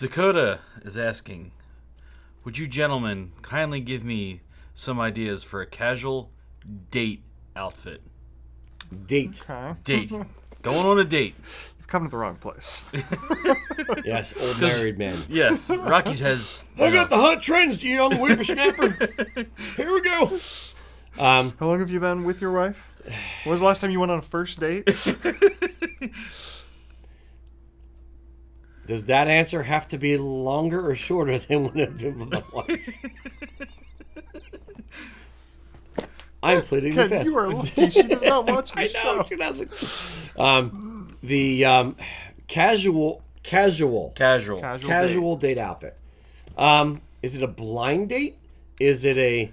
Dakota is asking, would you gentlemen kindly give me some ideas for a casual date outfit? Date. Okay. Date. Going on a date. You've come to the wrong place. Yes, old married man. Yes, Rocky's has... I got the hot trends, you young whippersnapper. Here we go. How long have you been with your wife? When was the last time you went on a first date? Does that answer have to be longer or shorter than when I've been with my wife? I'm pleading the Ken, fifth. you are lucky. She does not watch I this know, show. she doesn't. The casual date outfit. Is it a blind date? Is it a...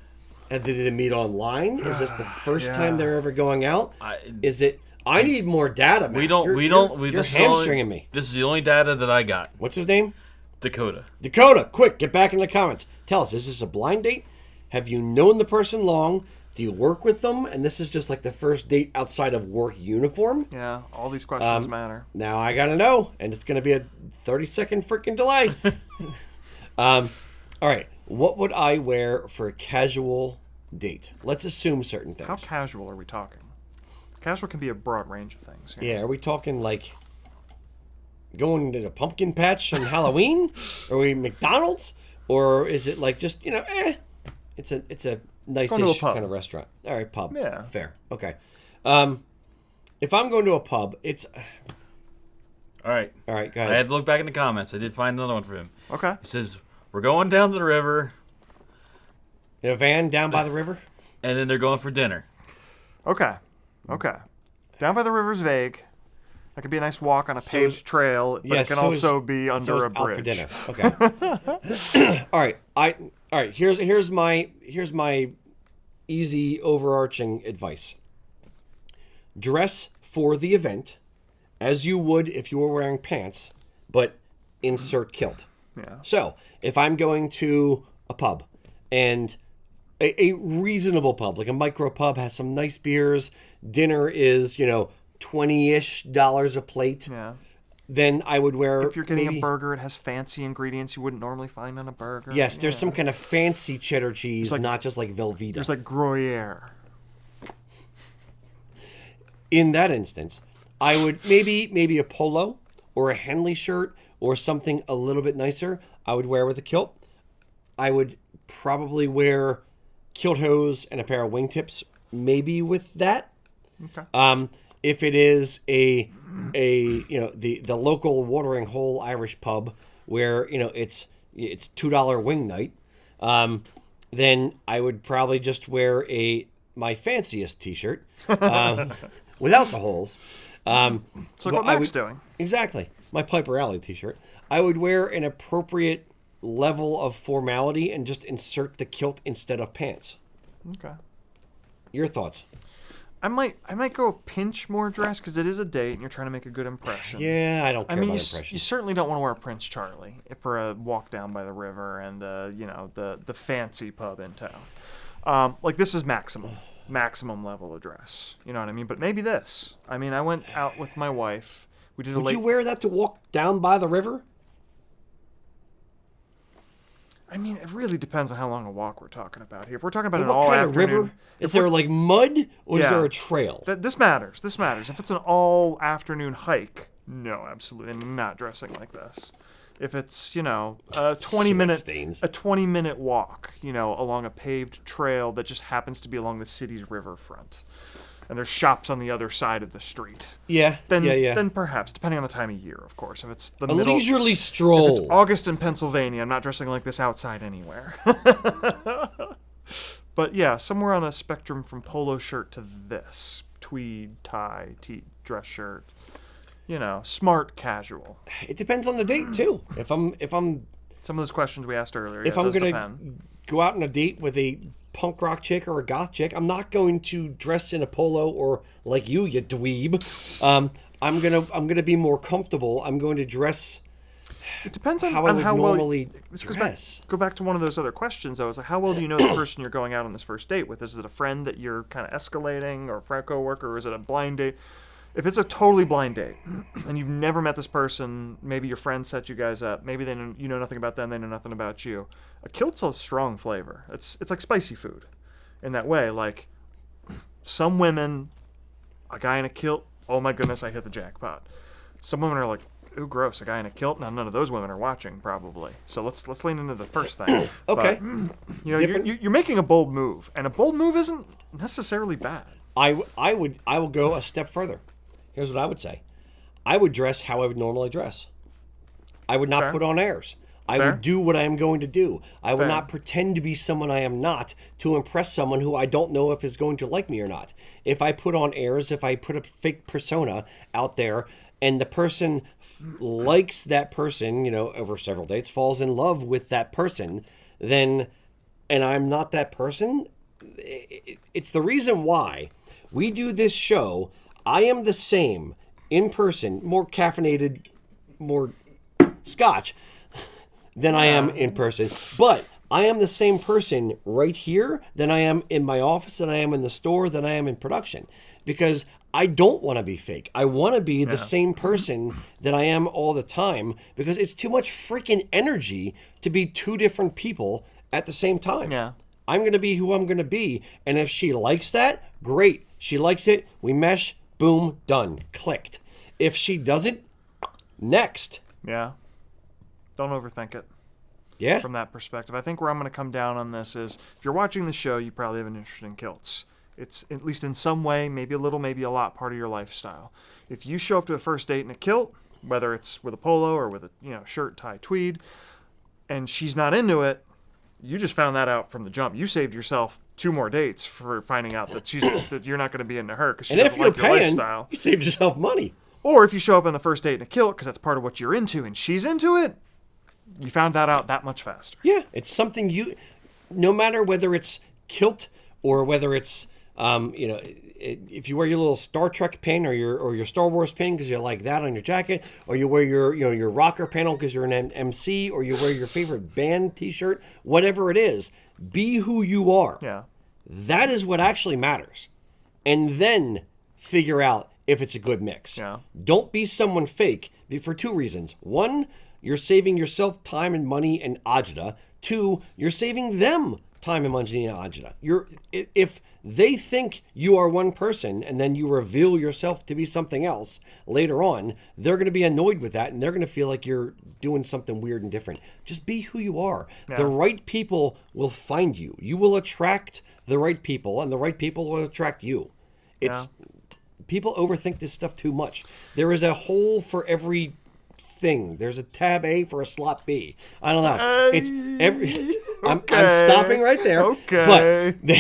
Did they meet online? Is this the first time they're ever going out? Is it... I need more data, man. You're hamstringing me. This is the only data that I got. What's his name? Dakota. Dakota, quick, get back in the comments. Tell us, is this a blind date? Have you known the person long? Do you work with them? And this is just like the first date outside of work uniform? Yeah, all these questions matter. Now I gotta know, and it's gonna be a 30-second freaking delay. All right, what would I wear for a casual date? Let's assume certain things. How casual are we talking? Casual can be a broad range of things. Yeah, are we talking like going to the pumpkin patch on Halloween? Are we McDonald's? Or is it like just, it's a nice-ish kind of restaurant. All right, pub. Yeah. Fair. Okay. If I'm going to a pub, it's... All right, go ahead. I had to look back in the comments. I did find another one for him. Okay. He says, we're going down to the river. In a van down by the river? And then they're going for dinner. Okay. Down by the river's vague. That could be a nice walk on a paved trail, but it can also be under a bridge. Out for dinner. Okay. All right. Here's my easy overarching advice. Dress for the event as you would if you were wearing pants, but insert kilt. Yeah. So if I'm going to a pub and a reasonable pub, like a micro pub, has some nice beers, dinner is, $20-ish a plate. Yeah. Then I would wear... If you're getting a burger, it has fancy ingredients you wouldn't normally find on a burger. Yes, there's some kind of fancy cheddar cheese, not just like Velveeta. There's like Gruyere. In that instance, I would maybe a polo or a Henley shirt or something a little bit nicer I would wear with a kilt. I would probably wear kilt hose and a pair of wingtips maybe with that. Okay. If it is the local watering hole Irish pub where it's $2 wing night, then I would probably just wear my fanciest t-shirt without the holes. So what Mac's doing. Exactly. My Piper Alley t-shirt. I would wear an appropriate level of formality and just insert the kilt instead of pants. Okay. Your thoughts? I might go a pinch more dress because it is a date and you're trying to make a good impression. Yeah, I don't care about impressions. You certainly don't want to wear a Prince Charlie for a walk down by the river and the fancy pub in town. Like this is maximum level of dress. You know what I mean? But maybe this. I mean, I went out with my wife. We did Would you wear that to walk down by the river? I mean, it really depends on how long a walk we're talking about here. If we're talking about an all all-afternoon... What kind of river? Is there like mud or is there a trail? This matters. If it's an all-afternoon hike, no, absolutely. I'm not dressing like this. If it's, a 20-minute walk, along a paved trail that just happens to be along the city's riverfront, and there's shops on the other side of the street. Yeah. Then perhaps, depending on the time of year, of course. If it's the middle, leisurely stroll. If it's August in Pennsylvania, I'm not dressing like this outside anywhere. But yeah, somewhere on a spectrum from polo shirt to this tweed tie, dress shirt. Smart casual. It depends on the date too. If I'm some of those questions we asked earlier. If I'm gonna go out on a date with a punk rock chick or a goth chick, I'm not going to dress in a polo or like you dweeb. I'm gonna be more comfortable. I'm going to dress. It depends on how I would normally well, dress. Go back to one of those other questions. Though, is like, how well do you know the person you're going out on this first date with? Is it a friend that you're kind of escalating, or a coworker, or is it a blind date? If it's a totally blind date and you've never met this person, maybe your friend set you guys up, maybe you know nothing about them, they know nothing about you. A kilt's a strong flavor. It's like spicy food in that way. Like some women, a guy in a kilt, oh my goodness, I hit the jackpot. Some women are like, ooh, gross, a guy in a kilt. Now none of those women are watching probably. So let's lean into the first thing. Okay. But, you're making a bold move, and a bold move isn't necessarily bad. I will go a step further. Here's what I would say. I would dress how I would normally dress. I would not Fair. put on airs. I Fair. would do what I am going to do. I would Fair. not pretend to be someone I am not to impress someone who I don't know if is going to like me or not. If I put on airs, if I put a fake persona out there and the person likes that person, over several dates, falls in love with that person, then, and I'm not that person, it's the reason why we do this show. I am the same in person, more caffeinated, more scotch than I am in person. But I am the same person right here than I am in my office, than I am in the store, than I am in production. Because I don't want to be fake. I want to be the same person that I am all the time, because it's too much freaking energy to be two different people at the same time. Yeah. I'm going to be who I'm going to be. And if she likes that, great. She likes it. We mesh. Boom. Done. Clicked. If she doesn't, next. Yeah. Don't overthink it. Yeah. From that perspective. I think where I'm going to come down on this is, if you're watching the show, you probably have an interest in kilts. It's, at least in some way, maybe a little, maybe a lot, part of your lifestyle. If you show up to a first date in a kilt, whether it's with a polo or with a shirt, tie, tweed, and she's not into it, you just found that out from the jump. You saved yourself 2 more dates for finding out that that you're not going to be into her because she doesn't like your lifestyle. You saved yourself money. Or if you show up on the first date in a kilt because that's part of what you're into and she's into it, you found that out that much faster. Yeah, it's something no matter whether it's kilt or whether it's, if you wear your little Star Trek pin or your Star Wars pin because you like that on your jacket, or you wear your rocker panel because you're an MC, or you wear your favorite band T-shirt, whatever it is, be who you are. Yeah. That is what actually matters. And then figure out if it's a good mix. Yeah. Don't be someone fake for 2 reasons. 1, you're saving yourself time and money and agita. 2, you're saving them time and money and agita. If they think you are one person and then you reveal yourself to be something else later on, they're going to be annoyed with that and they're going to feel like you're doing something weird and different. Just be who you are. Yeah. The right people will find you. You will attract the right people and the right people will attract you. People overthink this stuff too much. There is a hole for every thing. There's a tab A for a slot B. I don't know. It's every. I'm stopping right there. Okay. But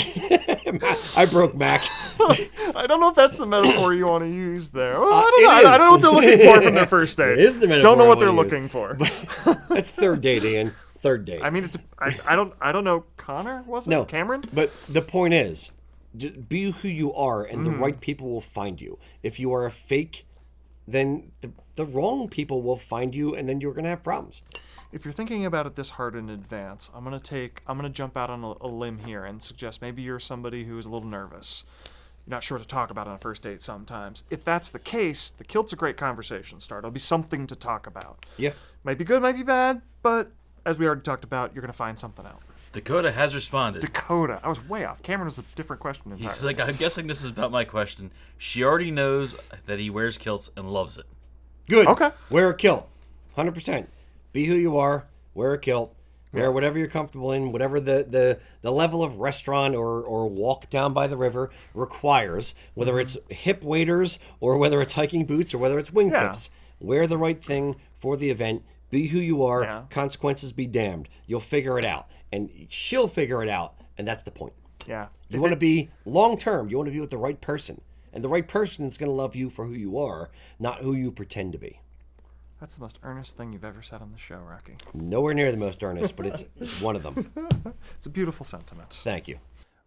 I broke Mac. I don't know if that's the metaphor you want to use there. Well, I It don't know what they're looking for from their first date. It is the metaphor. Don't know what I they're wanna looking use. for. That's third date, Ian. Third date. I mean, I don't know. Connor, was it? No. Cameron? But the point is, just be who you are, and the right people will find you. If you are a fake, then the wrong people will find you, and then you're going to have problems. If you're thinking about it this hard in advance, I'm gonna jump out on a limb here and suggest maybe you're somebody who's a little nervous. You're not sure what to talk about on a first date sometimes. If that's the case, the kilt's a great conversation starter. It'll be something to talk about. Yeah. Might be good, might be bad, but as we already talked about, you're gonna find something out. Dakota has responded. Dakota. I was way off. Cameron was a different question entirely. He's like, I'm guessing this is about my question. She already knows that he wears kilts and loves it. Good. Okay. Wear a kilt. 100%. Be who you are. Wear a kilt. Wear whatever you're comfortable in, whatever the level of restaurant or walk down by the river requires, whether it's hip waders or whether it's hiking boots or whether it's wingtips. Wear the right thing for the event. Be who you are. Yeah. Consequences be damned. You'll figure it out. And she'll figure it out. And that's the point. Yeah. You want to be long term. You want to be with the right person. And the right person is going to love you for who you are, not who you pretend to be. That's the most earnest thing you've ever said on the show, Rocky. Nowhere near the most earnest, but it's one of them. It's a beautiful sentiment. Thank you.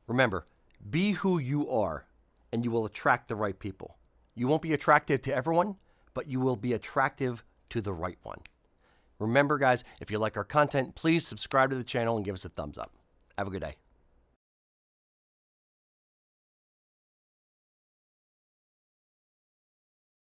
Remember, be who you are, and you will attract the right people. You won't be attractive to everyone, but you will be attractive to the right one. Remember, guys, if you like our content, please subscribe to the channel and give us a thumbs up. Have a good day.